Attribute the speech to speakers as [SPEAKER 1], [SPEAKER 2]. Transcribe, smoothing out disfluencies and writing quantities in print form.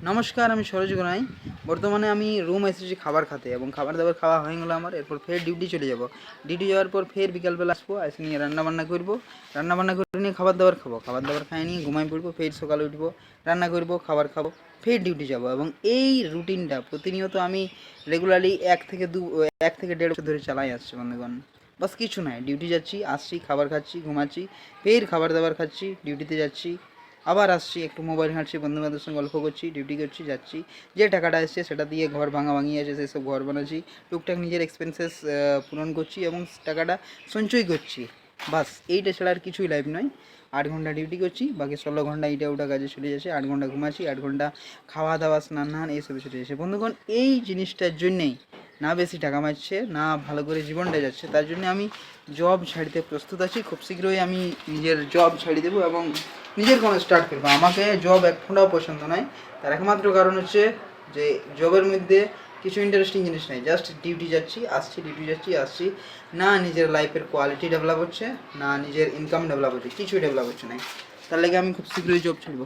[SPEAKER 1] নমস্কার, আমি সরোজ গোনাই। বর্তমানে আমি রুম এসেছি খাবার খেতে এবং খাবার দাবার খাওয়া হয়ে গেলো আমার। এরপর ফের ডিউটি চলে যাব। ডিউটি যাওয়ার পর ফের বিকালবেলা আসবো, এসে নিয়ে রান্নাবান্না করবো। রান্নাবান্না করে নিয়ে খাবার দাবার খাবো, খাবার দাবার খাই নিয়ে ঘুমাই পড়বো। ফের সকালে উঠবো, রান্না করবো, খাবার খাবো, ফের ডিউটি যাব। এবং এই রুটিনটা প্রতিনিয়ত আমি রেগুলারলি 1 থেকে 1.5 বছর ধরে চালাই আসছি বন্ধুগণ। বাস কিছু নয়, ডিউটি যাচ্ছি, আসছি, খাবার খাচ্ছি, ঘুমাচ্ছি, ফের খাবার দাবার খাচ্ছি, ডিউটিতে যাচ্ছি, আবার আসছি, একটু মোবাইল ঘাঁটছি, বন্ধুবান্ধবের সঙ্গে গল্প করছি, ডিউটি করছি, যাচ্ছি। যে টাকাটা এসছে সেটা দিয়ে ঘর ভাঙি আছে সেসব ঘর বানাচ্ছি, টুকটাক নিজের এক্সপেন্সেস পূরণ করছি এবং টাকাটা সঞ্চয় করছি। বাস এইটা ছাড়া আর কিছুই লাইফ নয়। 8 ঘন্টা ডিউটি করছি, বাকি 16 ঘন্টা ইটা ওটা কাজে চলে যাচ্ছে। 8 ঘন্টা ঘুমাচ্ছি, 8 ঘন্টা খাওয়া দাওয়া, স্নান এইসবে চলে যাচ্ছে বন্ধুগণ। এই জিনিসটার জন্যেই না বেশি টাকা মারছে, না ভালো করে জীবনটা যাচ্ছে। তার জন্য আমি জব ছাড়তে প্রস্তুত আছি। খুব শীঘ্রই আমি নিজের জব ছাড়িয়ে দেবো এবং নিজের কোনো স্টার্ট করবো। আমাকে জব এক ফোঁটাও পছন্দ নয়। তার একমাত্র কারণ হচ্ছে যে জবের মধ্যে কিছু ইন্টারেস্টিং জিনিস নেই। জাস্ট ডিউটি যাচ্ছি, আসছি, ডিউটি যাচ্ছি, আসছি। না নিজের লাইফের কোয়ালিটি ডেভেলপ হচ্ছে, না নিজের ইনকাম ডেভেলপ হচ্ছে, কিছুই ডেভেলপ হচ্ছে না। তার লাগে আমি খুব শীঘ্রই জব ছাড়বো।